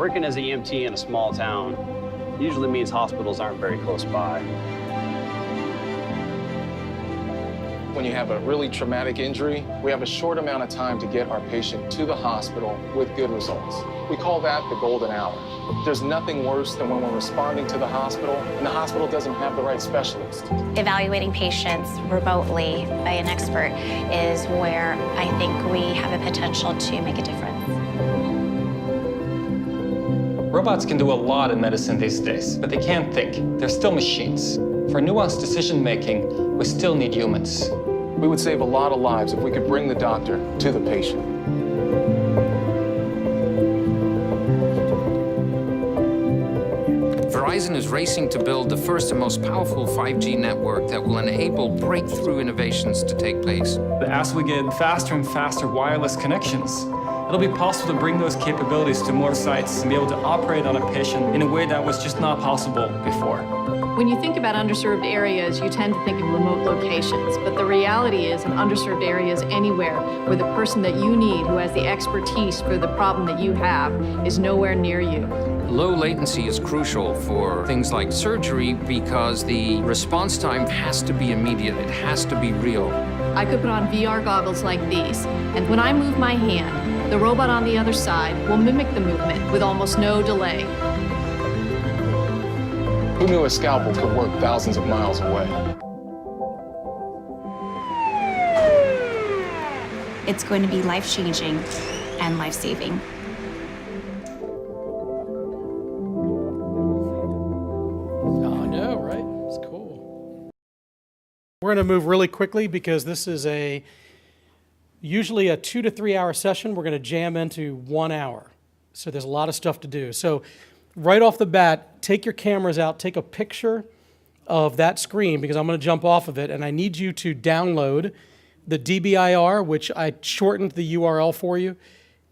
Working as an EMT in a small town usually means hospitals aren't very close by. When you have a really traumatic injury, we have a short amount of time to get our patient to the hospital with good results. We call that the golden hour. There's nothing worse than when we're responding to the hospital and the hospital doesn't have the right specialist. Evaluating patients remotely by an expert is where I think we have a potential to make a difference. Robots can do a lot in medicine these days, but they can't think. They're still machines. For nuanced decision-making, we still need humans. We would save a lot of lives if we could bring the doctor to the patient. Verizon is racing to build the first and most powerful 5G network that will enable breakthrough innovations to take place. As we get faster and faster wireless connections, it'll be possible to bring those capabilities to more sites and be able to operate on a patient in a way that was just not possible before. When you think about underserved areas, you tend to think of remote locations, but the reality is in underserved areas anywhere where the person that you need, who has the expertise for the problem that you have, is nowhere near you. Low latency is crucial for things like surgery because the response time has to be immediate, it has to be real. I could put on VR goggles like these, and when I move my hand, the robot on the other side will mimic the movement with almost no delay. Who knew a scalpel could work thousands of miles away? It's going to be life-changing and life-saving. I know, right? It's cool. We're going to move really quickly because this is usually a 2 to 3 hour session. We're going to jam into 1 hour. So there's a lot of stuff to do. So right off the bat, take your cameras out, take a picture of that screen because I'm going to jump off of it, and I need you to download the DBIR, which I shortened the URL for you,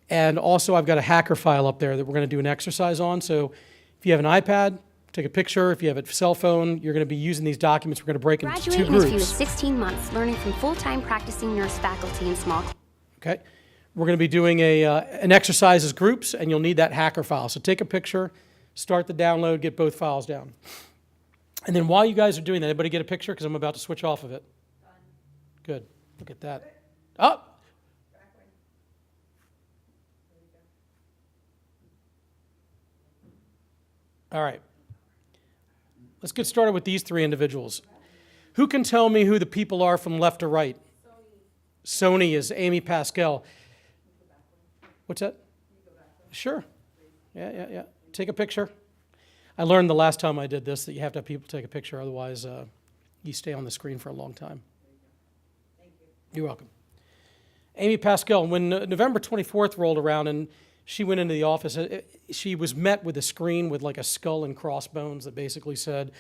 and also I've got a hacker file up there that we're going to do an exercise on. So if you have an iPad, take a picture. If you have a cell phone, you're going to be using these documents. We're going to break into 2 groups. Graduate in as few as 16 months, learning from full-time practicing nurse faculty in small. Okay. We're going to be doing an exercise as groups, and you'll need that hacker file. So take a picture. Start the download, get both files down. And then while you guys are doing that, everybody get a picture because I'm about to switch off of it. Good. Look at that. Oh! All right. Let's get started with these 3 individuals. Who can tell me who the people are from left to right? Sony is Amy Pascal. What's that? Sure. Yeah. Take a picture. I learned the last time I did this that you have to have people take a picture, otherwise you stay on the screen for a long time. Thank you. You're welcome. Amy Pascal, when November 24th rolled around and she went into the office, she was met with a screen with like a skull and crossbones that basically said,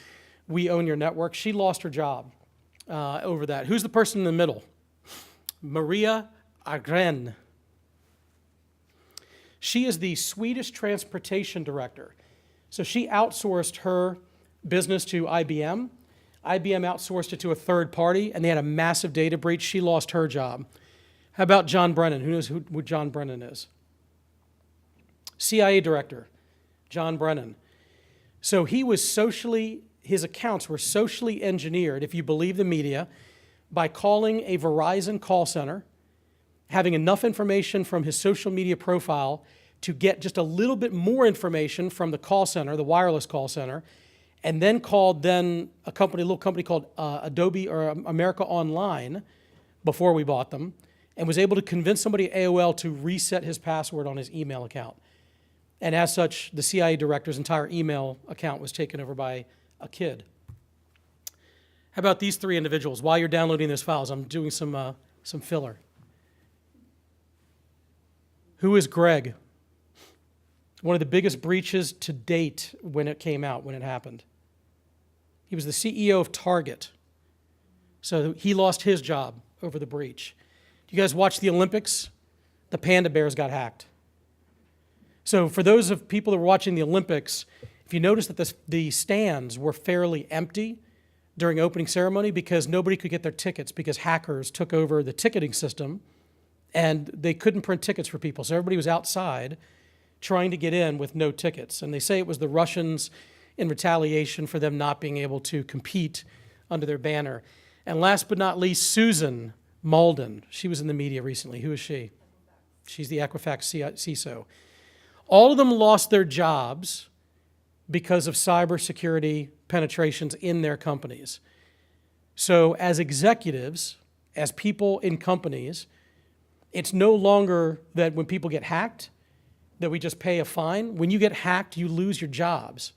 "We own your network." She lost her job over that. Who's the person in the middle? Maria Agren. She is the Swedish transportation director. So she outsourced her business to IBM. IBM outsourced it to a third party, and they had a massive data breach. She lost her job. How about John Brennan? Who knows who John Brennan is? CIA director, John Brennan. So his accounts were socially engineered, if you believe the media, by calling a Verizon call center, having enough information from his social media profile to get just a little bit more information from the call center, the wireless call center, and then called a little company called Adobe or America Online before we bought them, and was able to convince somebody at AOL to reset his password on his email account. And as such, the CIA director's entire email account was taken over by a kid. How about these 3 individuals? While you're downloading those files, I'm doing some filler. Who is Greg? One of the biggest breaches to date when it came out, when it happened. He was the CEO of Target. So he lost his job over the breach. Do you guys watch the Olympics? The panda bears got hacked. So for those of people that were watching the Olympics, if you notice that the stands were fairly empty during opening ceremony because nobody could get their tickets because hackers took over the ticketing system and they couldn't print tickets for people. So everybody was outside trying to get in with no tickets. And they say it was the Russians in retaliation for them not being able to compete under their banner. And last but not least, Susan Malden. She was in the media recently. Who is she? She's the Equifax CISO. All of them lost their jobs because of cybersecurity penetrations in their companies. So as executives, as people in companies, it's no longer that when people get hacked, that we just pay a fine. When you get hacked, you lose your jobs.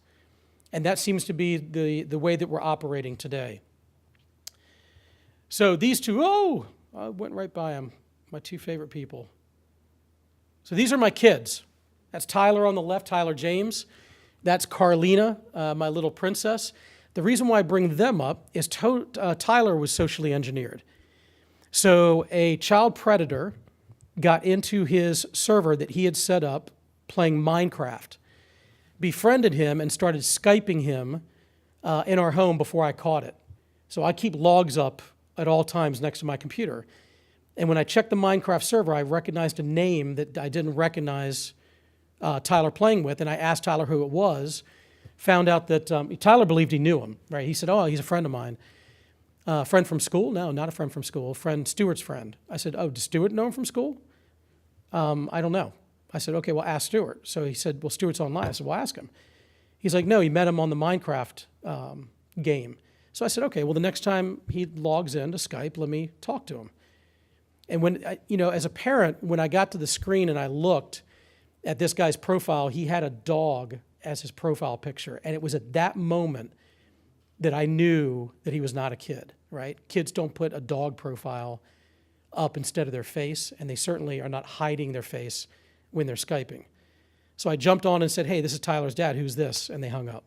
And that seems to be the way that we're operating today. So these two, I went right by them, my two favorite people. So these are my kids. That's Tyler on the left, Tyler James. That's Carlina, my little princess. The reason why I bring them up is Tyler was socially engineered. So a child predator got into his server that he had set up playing Minecraft, befriended him and started Skyping him in our home before I caught it. So I keep logs up at all times next to my computer. And when I checked the Minecraft server, I recognized a name that I didn't recognize Tyler playing with, and I asked Tyler who it was, found out that Tyler believed he knew him, right? He said, oh, he's a friend of mine. Friend from school? No, not a friend from school. Friend, Stuart's friend. I said, oh, does Stuart know him from school? I don't know. I said, okay, well, ask Stuart. So he said, well, Stuart's online. I said, well, ask him. He's like, no, he met him on the Minecraft game. So I said, okay, well, the next time he logs in to Skype, let me talk to him. And when, as a parent, when I got to the screen and I looked at this guy's profile, he had a dog as his profile picture. And it was at that moment that I knew that he was not a kid, right? Kids don't put a dog profile up instead of their face, and they certainly are not hiding their face when they're Skyping. So I jumped on and said, hey, this is Tyler's dad. Who's this? And they hung up.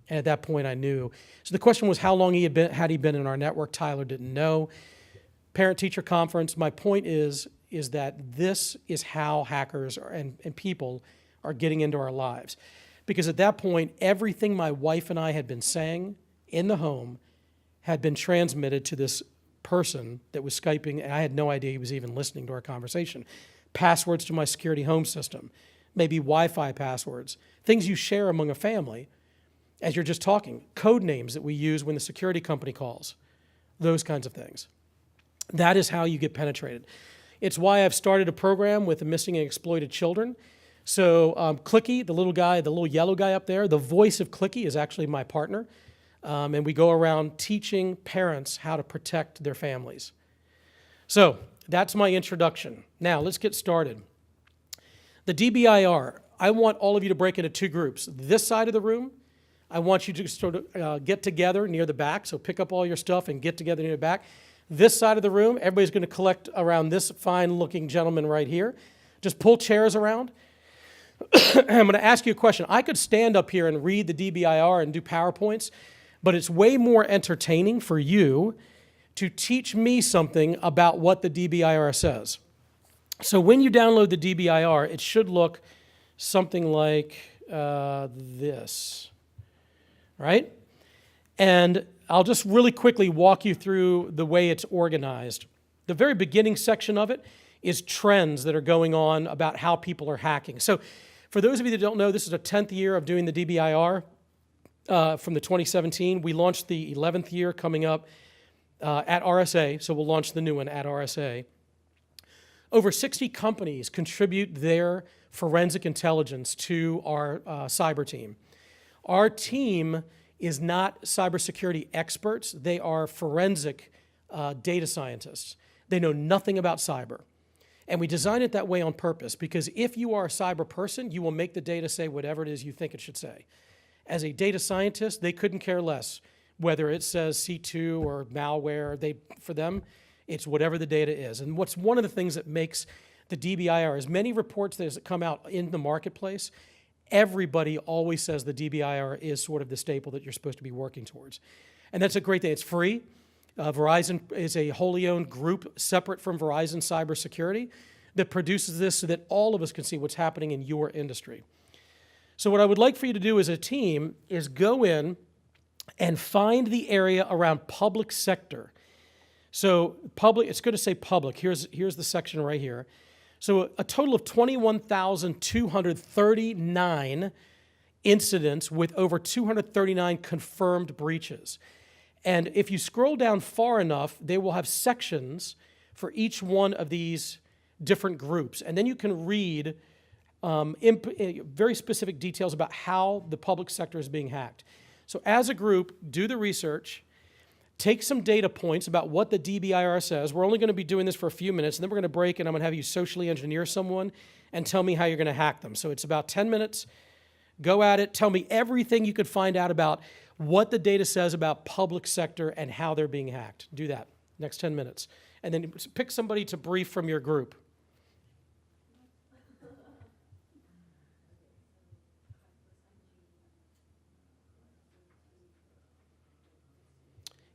And at that point, I knew. So the question was how long had he been in our network. Tyler didn't know. Parent-teacher conference. My point is that this is how hackers and people are getting into our lives. Because at that point, everything my wife and I had been saying in the home had been transmitted to this person that was Skyping, and I had no idea he was even listening to our conversation. Passwords to my security home system, maybe Wi-Fi passwords, things you share among a family as you're just talking, code names that we use when the security company calls, those kinds of things. That is how you get penetrated. It's why I've started a program with the missing and exploited children. So Clicky, the little guy, the little yellow guy up there, the voice of Clicky is actually my partner. And we go around teaching parents how to protect their families. So that's my introduction. Now let's get started. The DBIR, I want all of you to break into two groups. This side of the room, I want you to sort of get together near the back, so pick up all your stuff and get together near the back. This side of the room, everybody's going to collect around this fine-looking gentleman right here. Just pull chairs around. I'm going to ask you a question. I could stand up here and read the DBIR and do PowerPoints, but it's way more entertaining for you to teach me something about what the DBIR says. So when you download the DBIR, it should look something like this, right? And I'll just really quickly walk you through the way it's organized. The very beginning section of it is trends that are going on about how people are hacking. So for those of you that don't know, this is the 10th year of doing the DBIR from the 2017. We launched the 11th year coming up at RSA, so we'll launch the new one at RSA. Over 60 companies contribute their forensic intelligence to our cyber team. Our team is not cybersecurity experts. They are forensic data scientists. They know nothing about cyber. And we design it that way on purpose because if you are a cyber person, you will make the data say whatever it is you think it should say. As a data scientist, they couldn't care less whether it says C2 or malware. For them, it's whatever the data is. And what's one of the things that makes the DBIR, as many reports that come out in the marketplace, everybody always says the DBIR is sort of the staple that you're supposed to be working towards. And that's a great thing. It's free. Verizon is a wholly owned group separate from Verizon Cybersecurity that produces this so that all of us can see what's happening in your industry. So what I would like for you to do as a team is go in and find the area around public sector. So public, it's going to say public. Here's the section right here. So a total of 21,239 incidents with over 239 confirmed breaches. And if you scroll down far enough, they will have sections for each one of these different groups. And then you can read very specific details about how the public sector is being hacked. So as a group, do the research, take some data points about what the DBIR says. We're only going to be doing this for a few minutes, and then we're going to break, and I'm going to have you socially engineer someone and tell me how you're going to hack them. So it's about 10 minutes. Go at it. Tell me everything you could find out about what the data says about public sector and how they're being hacked. Do that. Next 10 minutes. And then pick somebody to brief from your group.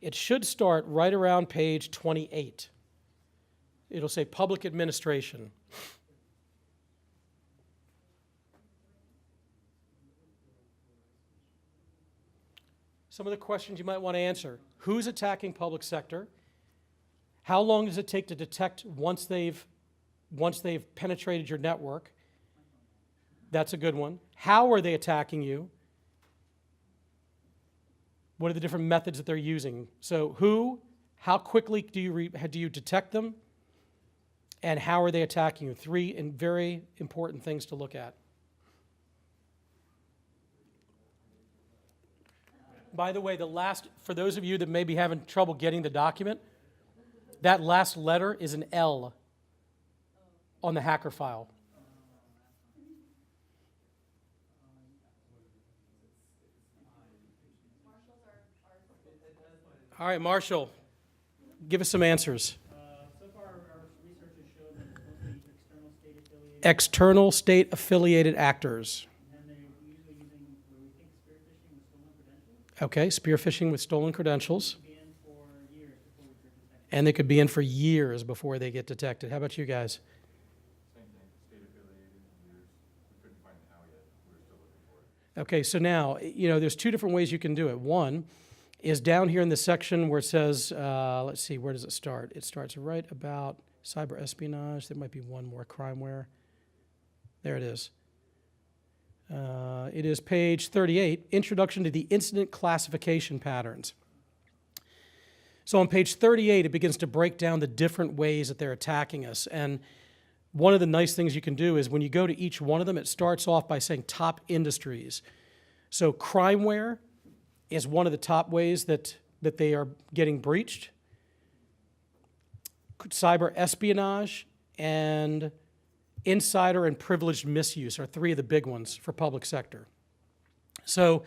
It should start right around page 28. It'll say public administration. Some of the questions you might want to answer. Who's attacking public sector? How long does it take to detect once they've penetrated your network? That's a good one. How are they attacking you? What are the different methods that they're using? So who, how quickly do you detect them? And how are they attacking you? 3 very important things to look at. By the way, for those of you that may be having trouble getting the document, that last letter is an L on the hacker file. All right, Marshall, give us some answers. So far, our research has shown that it's mostly External state-affiliated actors. and they're usually using what we think spear phishing with stolen credentials. Okay, spear phishing with stolen credentials. Be in for years before we get detected. And they could be in for years before they get detected. How about you guys? Same thing, state affiliated, and we couldn't find the how yet. We're still looking for it. Okay, so now, there's 2 different ways you can do it. One is down here in the section where it says, let's see, where does it start? It starts right about cyber espionage. There might be one more, crimeware. There it is. It is page 38, Introduction to the Incident Classification Patterns. So on page 38, it begins to break down the different ways that they're attacking us. And one of the nice things you can do is when you go to each one of them, it starts off by saying top industries. So crimeware is one of the top ways that they are getting breached. Cyber espionage and insider and privileged misuse are 3 of the big ones for public sector. So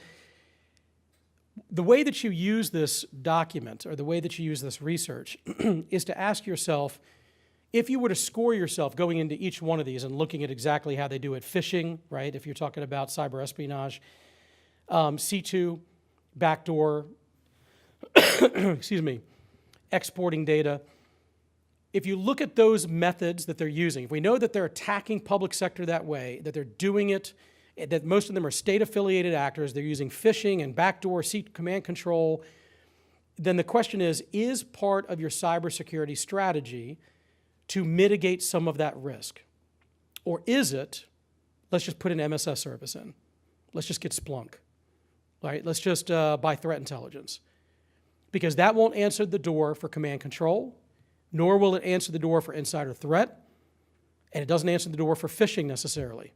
the way that you use this document or the way that you use this research is to ask yourself, if you were to score yourself going into each one of these and looking at exactly how they do it, phishing, right, if you're talking about cyber espionage, C2, backdoor, excuse me, exporting data. If you look at those methods that they're using, if we know that they're attacking public sector that way, that they're doing it, that most of them are state-affiliated actors, they're using phishing and backdoor command control, then the question is part of your cybersecurity strategy to mitigate some of that risk? Or is it, let's just put an MSS service in. Let's just get Splunk. Right? Let's just buy threat intelligence. Because that won't answer the door for command control, nor will it answer the door for insider threat, and it doesn't answer the door for phishing necessarily.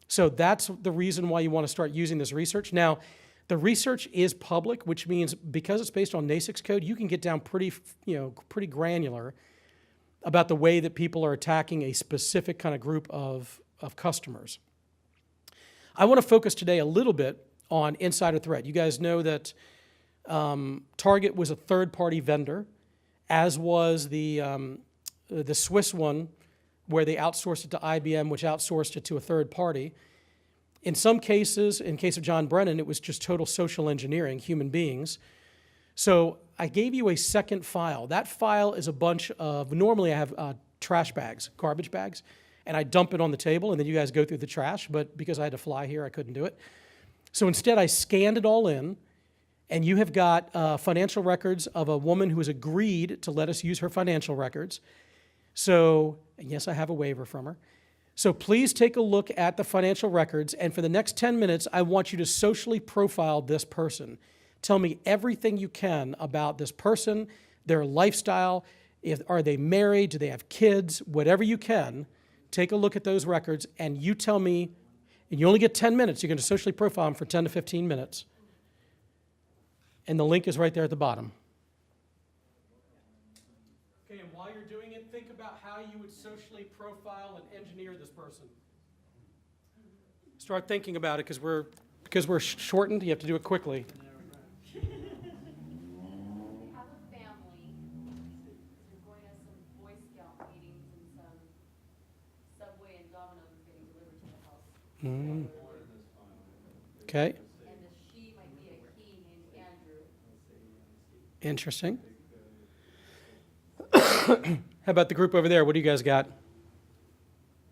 So that's the reason why you want to start using this research. Now, the research is public, which means because it's based on NASIX code, you can get down pretty granular about the way that people are attacking a specific kind of group of customers. I want to focus today a little bit on insider threat. You guys know that Target was a third-party vendor, as was the Swiss one, where they outsourced it to IBM, which outsourced it to a third party. In some cases, in case of John Brennan, it was just total social engineering, human beings. So I gave you a second file. That file is a bunch of, normally I have trash bags, garbage bags, and I dump it on the table, and then you guys go through the trash, but because I had to fly here, I couldn't do it. So instead, I scanned it all in, and you have got financial records of a woman who has agreed to let us use her financial records. So, And yes, I have a waiver from her. So please take a look at the financial records, and for the next 10 minutes, I want you to socially profile this person. Tell me everything you can about this person, their lifestyle, are they married, do they have kids, whatever you can. Take a look at those records, and you tell me, and you only get 10 minutes. You're going to socially profile them for 10 to 15 minutes. And the link is right there at the bottom. Okay, and while you're doing it, think about how you would socially profile and engineer this person. Start thinking about it, because we're shortened. You have to do it quickly. We have a family. We're going to some Boy Scout meetings and some Subway and Domino's getting delivered to the house. Okay, And the she might be a he named Andrew. interesting. How about the group over there? What do you guys got?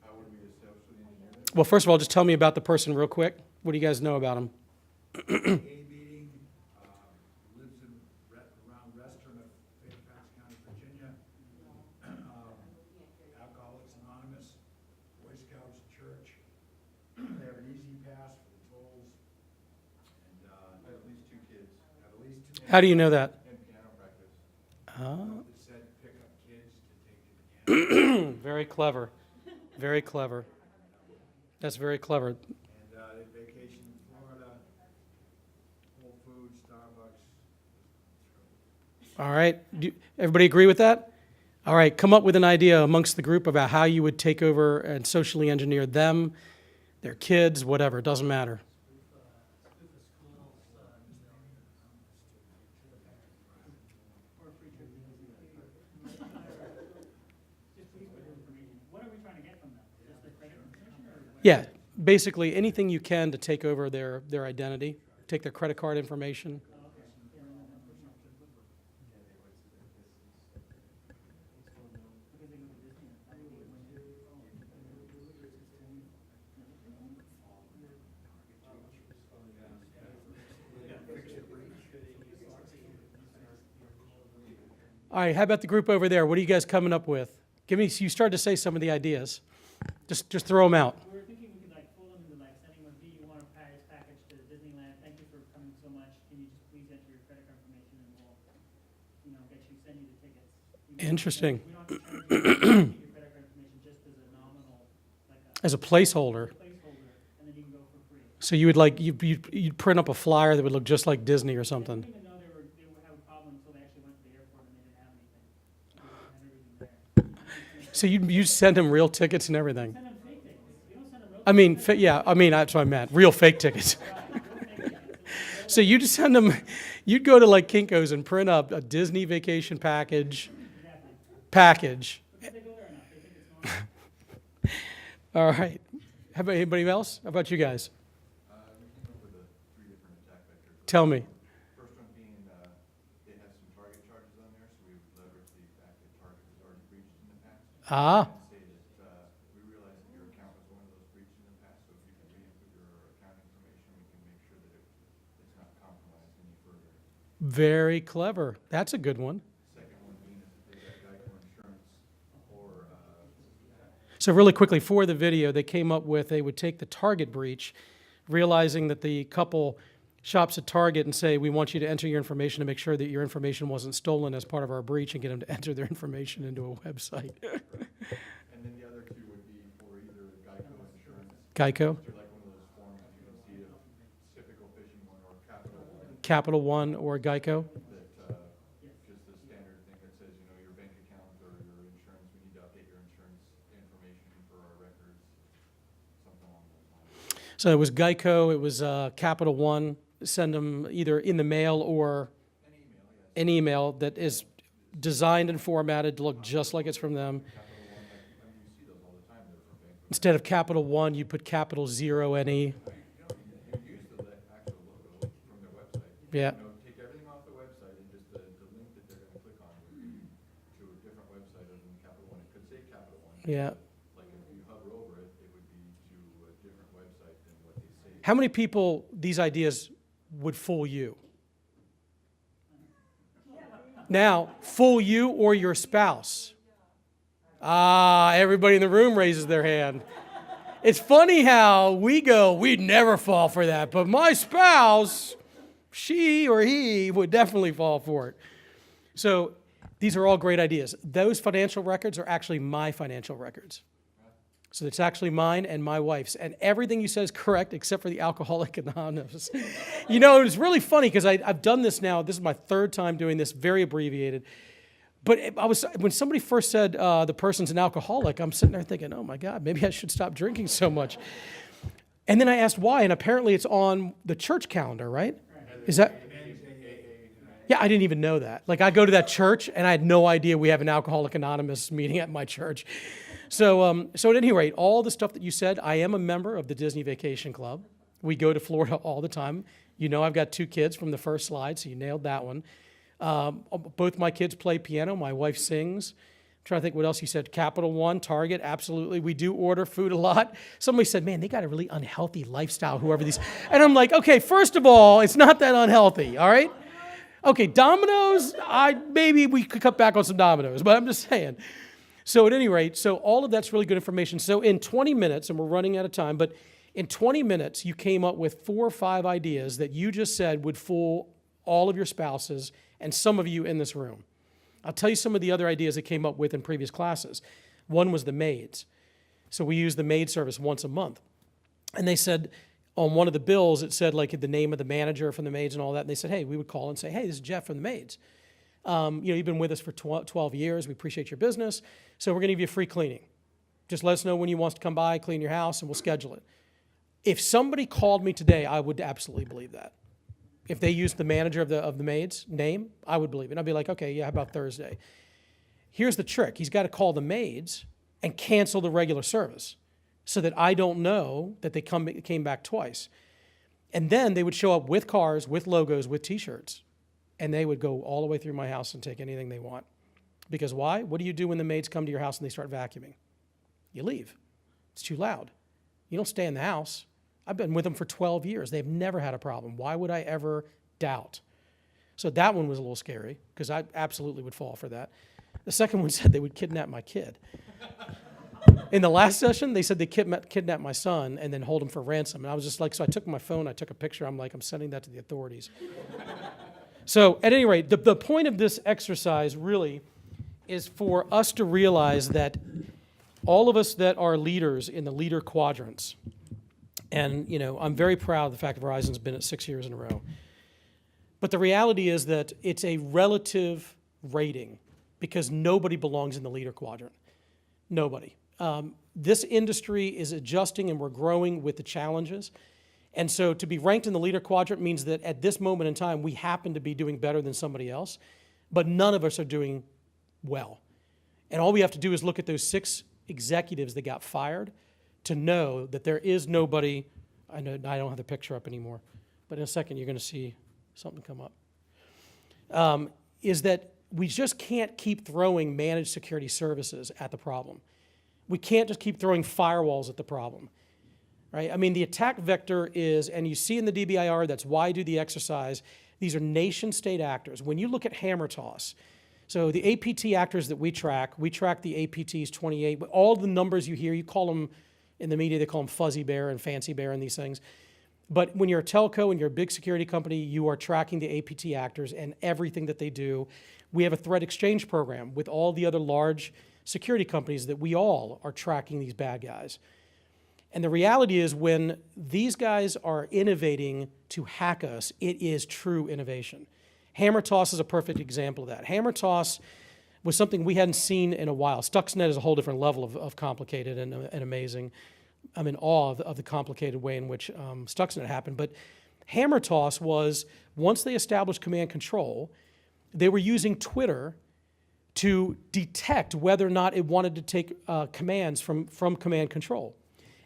How would we socially engineer that? Well, first of all, just tell me about the person real quick. What do you guys know about him? A meeting, lives in, around Reston of Fairfax County, Virginia. Alcoholics Anonymous, Boy Scouts Church. They have an easy pass for the tolls. And, I have at least 2 kids have at least 2. How do you know that? and piano practice. Oh, That said, pick up kids to take to the piano. very clever. Very clever. That's very clever. And, they vacation in Florida, Whole Foods, Starbucks. All right. Everybody agree with that? All right. Come up with an idea amongst the group about how you would take over and socially engineer them, their kids, whatever. It doesn't matter. What are we trying to get from them? Just their credit information or? Yeah. Basically, anything you can to take over their identity, take their credit card information. All right, how about the group over there? What are you guys coming up with? You started to say some of the ideas. Just throw them out. We were thinking we could like pull them into like sending them, hey, you want a Paris package to Disneyland, thank you for coming so much, can you just please enter your credit card information and we'll, send you the tickets. Interesting. We don't have to charge you your credit card information just as a nominal, like As a placeholder. placeholder, and then you can go for free. So you'd print up a flyer that would look just like Disney or something. I didn't even know they would have a problem until they actually went to the airport and they didn't have anything. They didn't have everything there. So you send them real tickets and everything. Send them fake tickets. You don't send them real I mean, that's what I meant. Real fake tickets. So you'd send them, you'd go to like Kinko's and print up a Disney vacation package. Because they go there enough. They think it's normal. All right. How about anybody else? How about you guys? We came up with 3 different attack vectors. Tell me. First one being, they have some target charges on there, so we would leverage the fact that Target has already breached in the past. Ah, And say that, we realize that your account was one of those breached in the past, so if you can re-input your account information, we can make sure that it's not compromised any further. very clever. That's a good one. Second one being is that they've got Geico insurance or, So really quickly, for the video, they came up with, they would take the Target breach, realizing that the couple shops at Target and say, we want you to enter your information to make sure that your information wasn't stolen as part of our breach, and get them to enter their information into a website. and then the other 2 would be for either Geico insurance, Geico, which are like one of those forms that you can see of typical phishing one or Capital One, or Geico. that, just the standard thing that says, your bank account or your insurance, we need to update your insurance information for our records, something along those lines. So it was Geico, it was Capital One. Send them either in the mail or an email that is designed and formatted to look just like it's from them. You see those all the time, they're from bank. Instead of Capital One, you put Capital Zero NE. You use the actual logo from their website. Yeah. Take everything off the website and just the link that they're gonna click on would be to a different website other than Capital One. It could say Capital One. Yeah. Like if you hover over it, it would be to a different website than what they say. How many people these ideas would fool you? Now, fool you or your spouse. Ah, everybody in the room raises their hand. It's funny how we go, we'd never fall for that, but my spouse, she or he would definitely fall for it. So these are all great ideas. Those financial records are actually my financial records. So it's actually mine and my wife's. And everything you said is correct except for the Alcoholic Anonymous. You know, it's really funny because I've done this now. This is my third time doing this, very abbreviated. But when somebody first said the person's an alcoholic, I'm sitting there thinking, oh my God, maybe I should stop drinking so much. And then I asked why, and apparently it's on the church calendar, right? Is that? Yeah, I didn't even know that. Like, I go to that church, and I had no idea we have an Alcoholic Anonymous meeting at my church. So at any rate, all the stuff that you said, I am a member of the Disney Vacation Club. We go to Florida all the time. You know I've got 2 kids from the first slide, so you nailed that one. Both my kids play piano. My wife sings. I'm trying to think what else you said. Capital One, Target, absolutely. We do order food a lot. Somebody said, man, they got a really unhealthy lifestyle, whoever these. And I'm like, okay, first of all, it's not that unhealthy, all right? Okay, Domino's, maybe we could cut back on some Domino's, but I'm just saying. So at any rate, so all of that's really good information. So in 20 minutes, and we're running out of time, but in 20 minutes, you came up with 4 or 5 ideas that you just said would fool all of your spouses and some of you in this room. I'll tell you some of the other ideas that came up with in previous classes. One was the maids. So we use the maid service once a month. And they said, on one of the bills, it said like the name of the manager from the maids and all that. And they said, hey, we would call and say, hey, this is Jeff from the maids. You've been with us for 12 years. We appreciate your business. So we're going to give you free cleaning. Just let us know when you want to come by, clean your house, and we'll schedule it. If somebody called me today, I would absolutely believe that. If they used the manager of the maid's name, I would believe it. I'd be like, okay, yeah, how about Thursday? Here's the trick. He's got to call the maids and cancel the regular service so that I don't know that they came back twice. And then they would show up with cars, with logos, with T-shirts, and they would go all the way through my house and take anything they want. Because why? What do you do when the maids come to your house and they start vacuuming? You leave. It's too loud. You don't stay in the house. I've been with them for 12 years. They've never had a problem. Why would I ever doubt? So that one was a little scary because I absolutely would fall for that. The second one said they would kidnap my kid. In the last session, they said they kidnapped my son and then hold him for ransom. And I was just like, so I took my phone, I took a picture. I'm like, I'm sending that to the authorities. So at any rate, the point of this exercise really is for us to realize that all of us that are leaders in the leader quadrants, and I'm very proud of the fact that Verizon's been at 6 years in a row. But the reality is that it's a relative rating because nobody belongs in the leader quadrant. Nobody. This industry is adjusting and we're growing with the challenges. And so to be ranked in the leader quadrant means that at this moment in time, we happen to be doing better than somebody else, but none of us are doing well. And all we have to do is look at those 6 executives that got fired to know that there is nobody. I know I don't have the picture up anymore, but in a second you're going to see something come up. Is that we just can't keep throwing managed security services at the problem. We can't just keep throwing firewalls at the problem, right? I mean, the attack vector is, and you see in the DBIR, that's why I do the exercise, these are nation-state actors. When you look at hammer toss, so the APT actors that we track the APTs 28, all the numbers you hear, you call them, in the media, they call them fuzzy bear and fancy bear and these things. But when you're a telco and you're a big security company, you are tracking the APT actors and everything that they do. We have a threat exchange program with all the other large security companies that we all are tracking these bad guys. And the reality is when these guys are innovating to hack us, it is true innovation. Hammer toss is a perfect example of that. Hammer toss was something we hadn't seen in a while. Stuxnet is a whole different level of complicated and amazing. I'm in awe of the complicated way in which Stuxnet happened. But hammer toss was, once they established command control, they were using Twitter to detect whether or not it wanted to take commands from command control.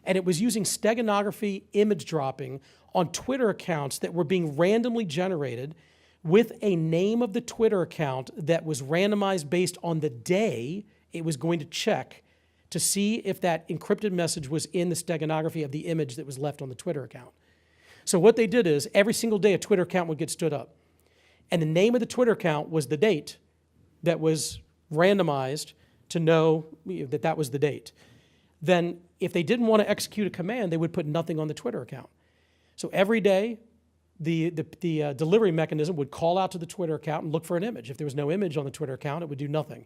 And it was using steganography image dropping on Twitter accounts that were being randomly generated with a name of the Twitter account that was randomized based on the day it was going to check to see if that encrypted message was in the steganography of the image that was left on the Twitter account. So what they did is every single day a Twitter account would get stood up. And the name of the Twitter account was the date that was randomized to know that that was the date. Then if they didn't want to execute a command, they would put nothing on the Twitter account. So every day, the delivery mechanism would call out to the Twitter account and look for an image. If there was no image on the Twitter account, it would do nothing.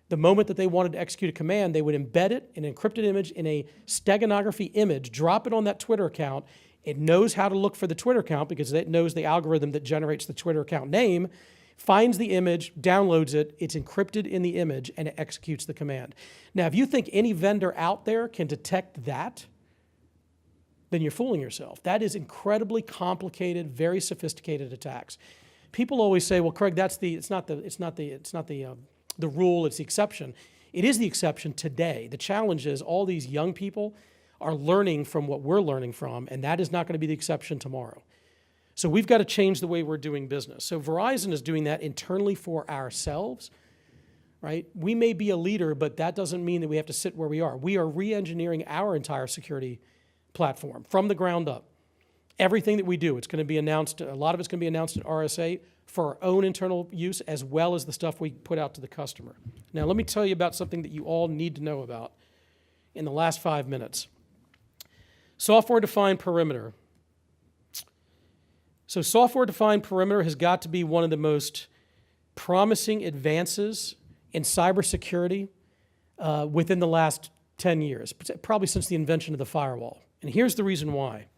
The moment that they wanted to execute a command, they would embed it, an encrypted image, in a steganography image, drop it on that Twitter account. It knows how to look for the Twitter account because it knows the algorithm that generates the Twitter account name, finds the image, downloads it, it's encrypted in the image, and it executes the command. Now, if you think any vendor out there can detect that, then you're fooling yourself. That is incredibly complicated, very sophisticated attacks. People always say, "Well, Craig, it's not the rule, it's the exception." It is the exception today. The challenge is all these young people are learning from what we're learning from, and that is not going to be the exception tomorrow. So we've got to change the way we're doing business. So Verizon is doing that internally for ourselves, right? We may be a leader, but that doesn't mean that we have to sit where we are. We are re-engineering our entire security platform from the ground up. Everything that we do, it's going to be announced, a lot of it's going to be announced at RSA for our own internal use as well as the stuff we put out to the customer. Now, let me tell you about something that you all need to know about in the last 5 minutes. Software-defined perimeter. So software-defined perimeter has got to be one of the most promising advances in cybersecurity within the last 10 years, probably since the invention of the firewall. And here's the reason why.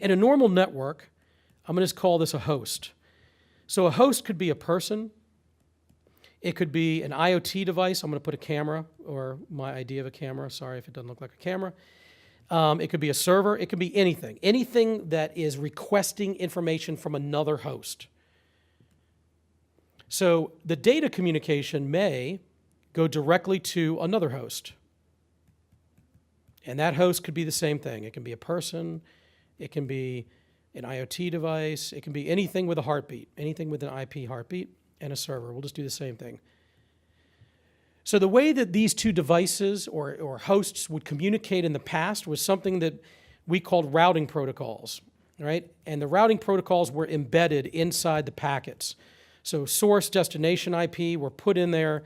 In a normal network, I'm going to just call this a host. So a host could be a person. It could be an IoT device. I'm going to put a camera, or my idea of a camera. Sorry if it doesn't look like a camera. It could be a server. It could be anything. Anything that is requesting information from another host. So the data communication may go directly to another host. And that host could be the same thing. It can be a person. It can be an IoT device. It can be anything with a heartbeat, anything with an IP heartbeat and a server. We'll just do the same thing. So the way that these two devices or hosts would communicate in the past was something that we called routing protocols, right? And the routing protocols were embedded inside the packets. So source, destination IP were put in there,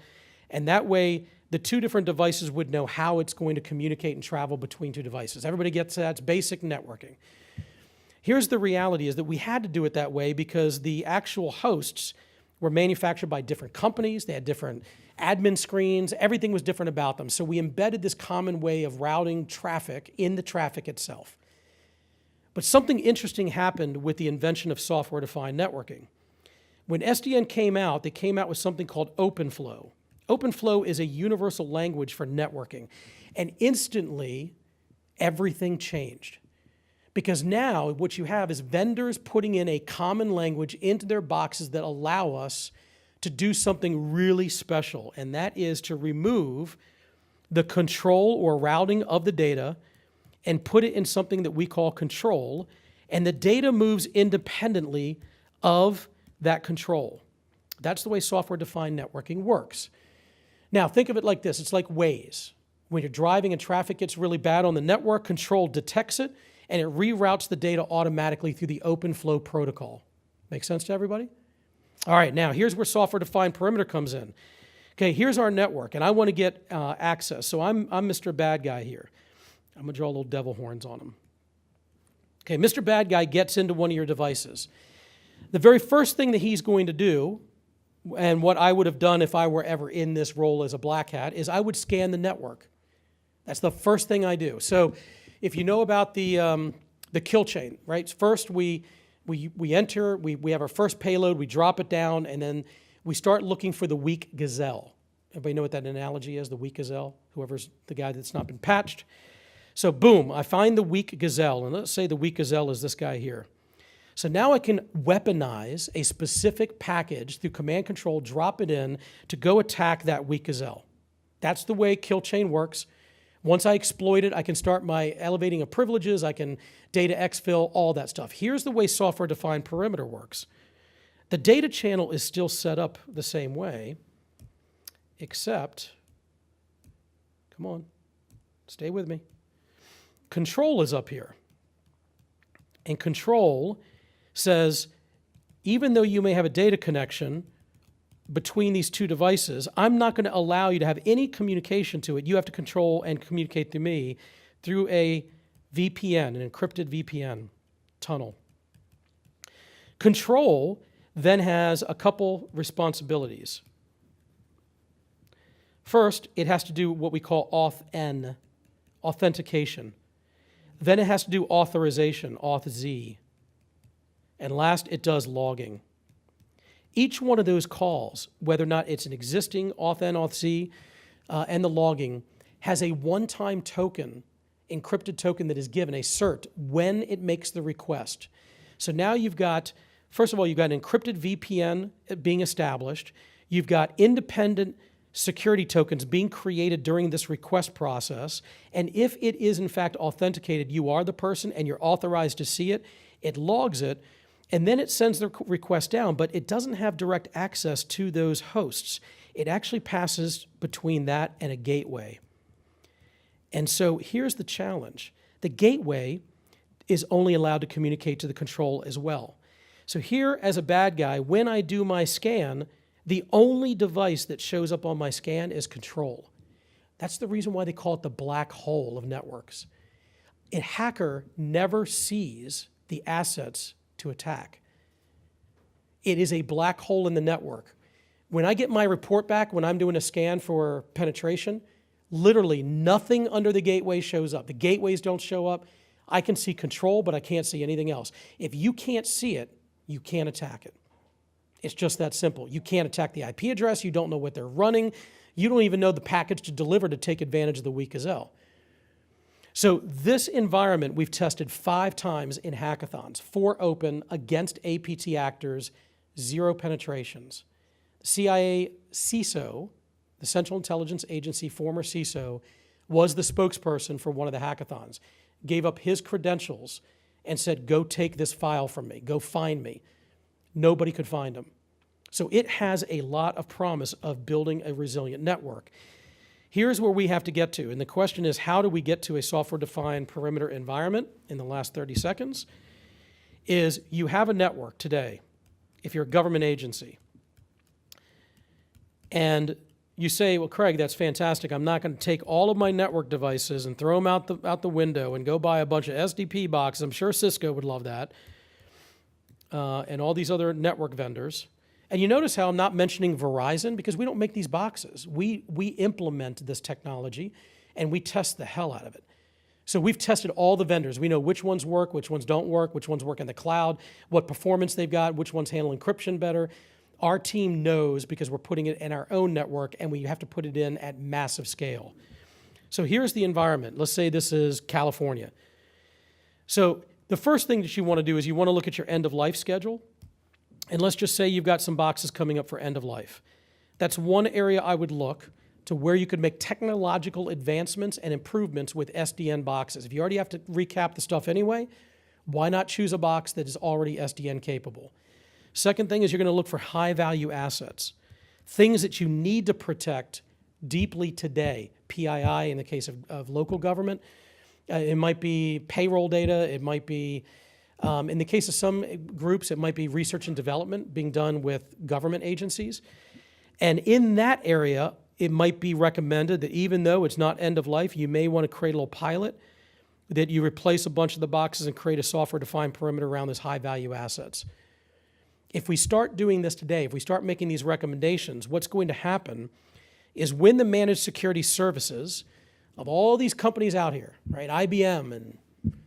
and that way the two different devices would know how it's going to communicate and travel between two devices. Everybody gets that. It's basic networking. Here's the reality is that we had to do it that way because the actual hosts were manufactured by different companies. They had different admin screens. Everything was different about them. So we embedded this common way of routing traffic in the traffic itself. But something interesting happened with the invention of software-defined networking. When SDN came out, they came out with something called OpenFlow. OpenFlow is a universal language for networking. And instantly, everything changed. Because now what you have is vendors putting in a common language into their boxes that allow us to do something really special, and that is to remove the control or routing of the data and put it in something that we call control, and the data moves independently of that control. That's the way software-defined networking works. Now, think of it like this. It's like Waze. When you're driving and traffic gets really bad on the network, control detects it, and it reroutes the data automatically through the OpenFlow protocol. Make sense to everybody? All right, now here's where software-defined perimeter comes in. Okay, here's our network, and I want to get access. So I'm Mr. Bad Guy here. I'm going to draw little devil horns on him. Okay, Mr. Bad Guy gets into one of your devices. The very first thing that he's going to do, and what I would have done if I were ever in this role as a black hat, is I would scan the network. That's the first thing I do. So if you know about the kill chain, right? First we enter, we have our first payload, we drop it down, and then we start looking for the weak gazelle. Everybody know what that analogy is, the weak gazelle? Whoever's the guy that's not been patched. So boom, I find the weak gazelle, and let's say the weak gazelle is this guy here. So now I can weaponize a specific package through command control, drop it in to go attack that weak gazelle. That's the way kill chain works. Once I exploit it, I can start my elevating of privileges, I can data exfil, all that stuff. Here's the way software-defined perimeter works. The data channel is still set up the same way, except, come on, stay with me. Control is up here. And control says, even though you may have a data connection, between these two devices, I'm not going to allow you to have any communication to it. You have to control and communicate through me through a VPN, an encrypted VPN tunnel. Control then has a couple responsibilities. First, it has to do what we call auth-N, authentication. Then it has to do authorization, auth-Z. And last, it does logging. Each one of those calls, whether or not it's an existing auth-N, auth-Z, and the logging, has a one-time token, encrypted token that is given, a cert, when it makes the request. So now you've got, first of all, you've got an encrypted VPN being established. You've got independent security tokens being created during this request process. And if it is in fact authenticated, you are the person and you're authorized to see it, it logs it, and then it sends the request down, but it doesn't have direct access to those hosts. It actually passes between that and a gateway. And so here's the challenge. The gateway is only allowed to communicate to the control as well. So here, as a bad guy, when I do my scan, the only device that shows up on my scan is control. That's the reason why they call it the black hole of networks. A hacker never sees the assets to attack. It is a black hole in the network. When I get my report back, when I'm doing a scan for penetration, literally nothing under the gateway shows up. The gateways don't show up. I can see control, but I can't see anything else. If you can't see it, you can't attack it. It's just that simple. You can't attack the IP address. You don't know what they're running. You don't even know the package to deliver to take advantage of the weak gazelle. So this environment we've tested 5 times in hackathons, 4 open against APT actors, 0 penetrations. The CIA CISO, the Central Intelligence Agency former CISO, was the spokesperson for one of the hackathons, gave up his credentials and said, go take this file from me, go find me. Nobody could find him. So it has a lot of promise of building a resilient network. Here's where we have to get to, and the question is, how do we get to a software-defined perimeter environment in the last 30 seconds? Is you have a network today, if you're a government agency, and you say, well, Craig, that's fantastic. I'm not going to take all of my network devices and throw them out the window and go buy a bunch of SDP boxes. I'm sure Cisco would love that, and all these other network vendors. And you notice how I'm not mentioning Verizon, because we don't make these boxes. We implement this technology, and we test the hell out of it. So we've tested all the vendors. We know which ones work, which ones don't work, which ones work in the cloud, what performance they've got, which ones handle encryption better. Our team knows because we're putting it in our own network, and we have to put it in at massive scale. So here's the environment. Let's say this is California. So the first thing that you want to do is you want to look at your end-of-life schedule. And let's just say you've got some boxes coming up for end of life. That's one area I would look to where you could make technological advancements and improvements with SDN boxes. If you already have to recap the stuff anyway, why not choose a box that is already SDN capable? Second thing is you're going to look for high value assets, things that you need to protect deeply today, PII in the case of local government. It might be payroll data, it might be in the case of some groups, it might be research and development being done with government agencies. And in that area, it might be recommended that even though it's not end of life, you may want to create a little pilot that you replace a bunch of the boxes and create a software-defined perimeter around those high-value assets. If we start doing this today, if we start making these recommendations, what's going to happen is when the managed security services of all these companies out here, right, IBM and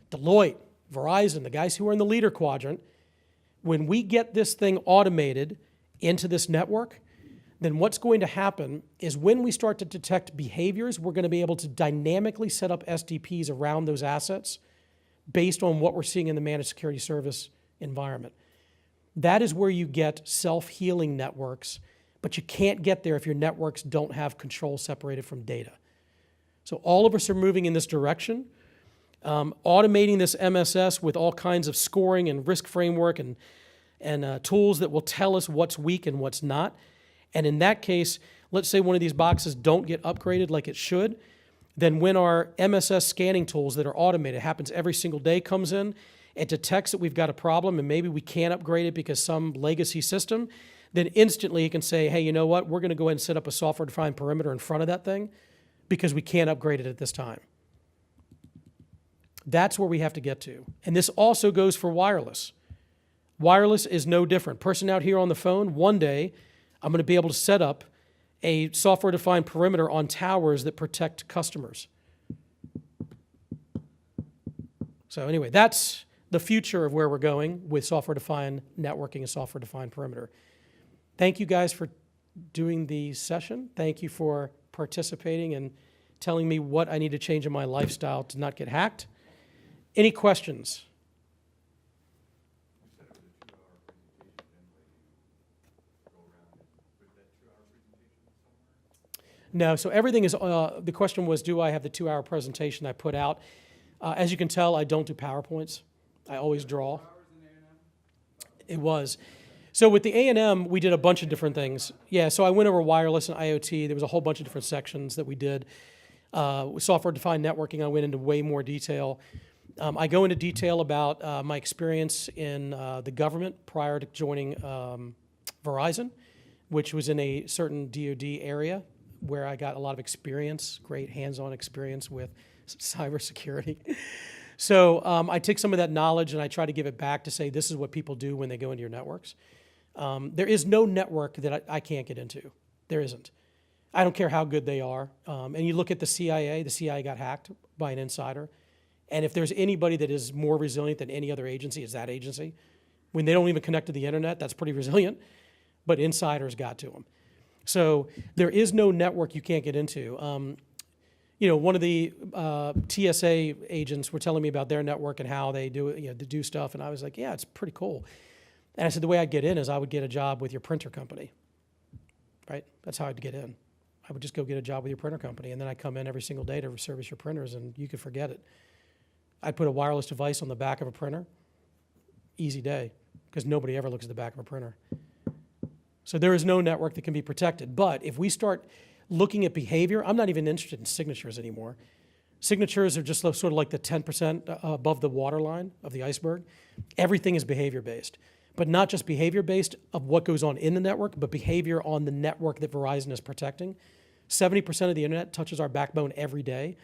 Deloitte, Verizon, the guys who are in the leader quadrant, when we get this thing automated into this network, then what's going to happen is when we start to detect behaviors, we're going to be able to dynamically set up SDPs around those assets based on what we're seeing in the managed security service environment. That is where you get self-healing networks, but you can't get there if your networks don't have control separated from data. So all of us are moving in this direction. Automating this MSS with all kinds of scoring and risk framework and tools that will tell us what's weak and what's not. And in that case, let's say one of these boxes don't get upgraded like it should, then when our MSS scanning tools that are automated, happens every single day, comes in, it detects that we've got a problem and maybe we can't upgrade it because some legacy system, then instantly it can say, hey, you know what? We're going to go ahead and set up a software-defined perimeter in front of that thing because we can't upgrade it at this time. That's where we have to get to. And this also goes for wireless. Wireless is no different. Person out here on the phone, one day, I'm going to be able to set up a software-defined perimeter on towers that protect customers. So anyway, that's the future of where we're going with software-defined networking and software-defined perimeter. Thank you guys for doing the session. Thank you for participating and telling me what I need to change in my lifestyle to not get hacked. Any questions? No, so everything is, the question was, do I have the 2-hour presentation I put out? As you can tell, I don't do PowerPoints. I always draw. It was. So with the A&M, we did a bunch of different things. Yeah, so I went over wireless and IoT. There was a whole bunch of different sections that we did. With software-defined networking, I went into way more detail. I go into detail about my experience in the government prior to joining Verizon, which was in a certain DoD area where I got a lot of experience, great hands-on experience with cybersecurity. So I take some of that knowledge and I try to give it back to say this is what people do when they go into your networks. There is no network that I can't get into. There isn't. I don't care how good they are. And you look at the CIA got hacked by an insider. And if there's anybody that is more resilient than any other agency, it's that agency. When they don't even connect to the internet, that's pretty resilient. But insiders got to them. So there is no network you can't get into. You know, one of the TSA agents were telling me about their network and how they do it, you know, to do stuff, and I was like, yeah, it's pretty cool. And I said the way I'd get in is I would get a job with your printer company, right? That's how I'd get in. I would just go get a job with your printer company, and then I'd come in every single day to service your printers, and you could forget it. I'd put a wireless device on the back of a printer. Easy day, because nobody ever looks at the back of a printer. So there is no network that can be protected. But if we start looking at behavior, I'm not even interested in signatures anymore. Signatures are just sort of like the 10% above the waterline of the iceberg. Everything is behavior-based, but not just behavior-based of what goes on in the network, but behavior on the network that Verizon is protecting. 70% of the internet touches our backbone every day.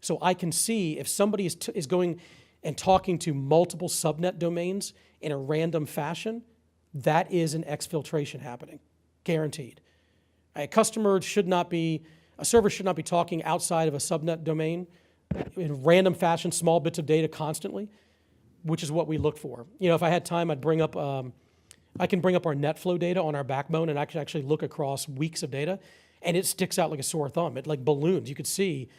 So I can see if somebody is going and talking to multiple subnet domains in a random fashion, that is an exfiltration happening, guaranteed. A server should not be talking outside of a subnet domain in random fashion, small bits of data constantly, which is what we look for. You know, if I had time, I'd bring up, I can bring up our NetFlow data on our backbone, and I can actually look across weeks of data, and it sticks out like a sore thumb. It like balloons. You could see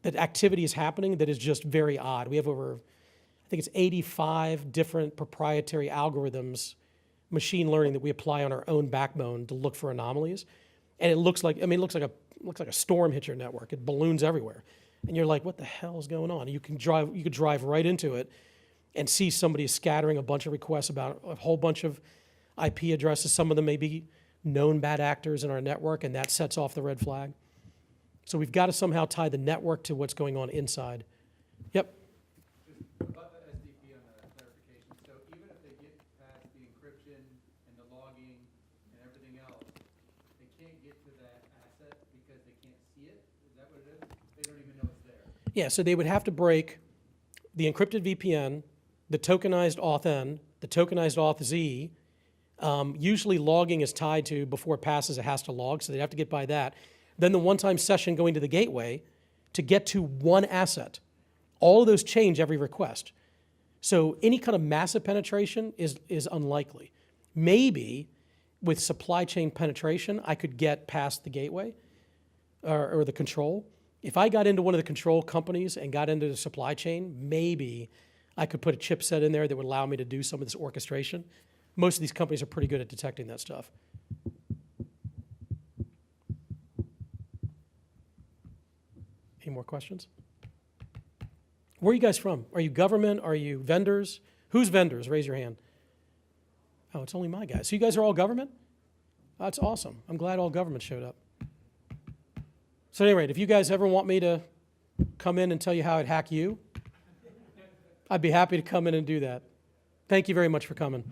that activity is happening that is just very odd. We have over, I think it's 85 different proprietary algorithms, machine learning that we apply on our own backbone to look for anomalies. And it looks like, it looks like a storm hit your network. It balloons everywhere. And you're like, what the hell is going on? You could drive right into it and see somebody scattering a bunch of requests about a whole bunch of IP addresses. Some of them may be known bad actors in our network, and that sets off the red flag. So we've got to somehow tie the network to what's going on inside. Yep. Just about the SDP on the clarification. So even if they get past the encryption and the logging and everything else, they can't get to that asset because they can't see it? Is that what it is? They don't even know it's there. Yeah, so they would have to break the encrypted VPN, the tokenized authn, the tokenized authz. Usually logging is tied to, before it passes, it has to log, so they'd have to get by that. Then the one-time session going to the gateway to get to one asset. All of those change every request. So any kind of massive penetration is unlikely. Maybe with supply chain penetration, I could get past the gateway or the control. If I got into one of the control companies and got into the supply chain, maybe I could put a chipset in there that would allow me to do some of this orchestration. Most of these companies are pretty good at detecting that stuff. Any more questions? Where are you guys from? Are you government? Are you vendors? Who's vendors? Raise your hand. Oh, it's only my guys. So you guys are all government? That's awesome. I'm glad all government showed up. So at any rate, if you guys ever want me to come in and tell you how I'd hack you, I'd be happy to come in and do that. Thank you very much for coming.